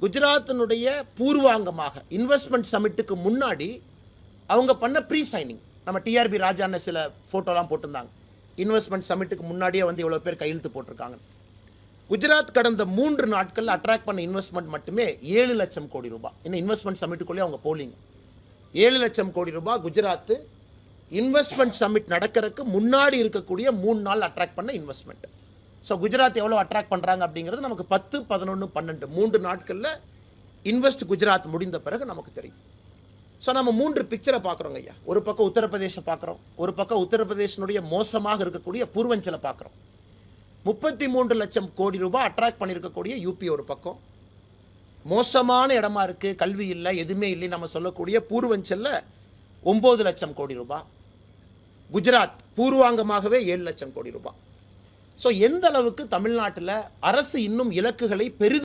குஜராத்தினுடைய பூர்வாங்கமாக investment சமிட்டுக்கு முன்னாடி அவங்க பண்ண ப்ரீ சைனிங், நம்ம டிஆர்பி ராஜான்னு சில ஃபோட்டோலாம் போட்டிருந்தாங்க. இன்வெஸ்ட்மெண்ட் சமிட்டுக்கு முன்னாடியே வந்து இவ்வளோ பேர் கையெழுத்து போட்டிருக்காங்க. குஜராத் கடந்த 3 நாட்களில் அட்ராக்ட் பண்ண இன்வெஸ்ட்மெண்ட் மட்டுமே 7 லட்சம் கோடி ரூபாய். இன்னும் இன்வெஸ்ட்மெண்ட் சமிட்டுக்குள்ளேயே அவங்க போலிங்க. 7 லட்சம் கோடி ரூபாய் குஜராத் இன்வெஸ்ட்மெண்ட் சமிட் நடக்கிறதுக்கு முன்னாடி இருக்கக்கூடிய 3 நாள் அட்ராக்ட் பண்ண இன்வெஸ்ட்மெண்ட். ஸோ குஜராத் எவ்வளோ அட்ராக்ட் பண்ணுறாங்க அப்படிங்கிறது நமக்கு 10, 11, 12 3 நாட்களில் இன்வெஸ்ட் குஜராத் முடிந்த பிறகு நமக்கு தெரியும். ஸோ நம்ம 3 பிக்சரை பார்க்குறோங்க ஐயா. ஒரு பக்கம் உத்தரப்பிரதேச பார்க்குறோம், ஒரு பக்கம் உத்தரப்பிரதேசனுடைய மோசமாக இருக்கக்கூடிய பூர்வஞ்சலை பார்க்குறோம். 33 லட்சம் கோடி ரூபாய் அட்ராக்ட் பண்ணியிருக்கக்கூடிய யூபி ஒரு பக்கம், மோசமான இடமா இருக்குது, கல்வி இல்லை, எதுவுமே இல்லை நம்ம சொல்லக்கூடிய பூர்வஞ்சலில் 9 லட்சம் கோடி ரூபாய், குஜராத் பூர்வாங்கமாகவே 7 லட்சம் கோடி ரூபாய். ஸோ எந்த அளவுக்கு தமிழ்நாட்டில் அரசு இன்னும் இலக்குகளை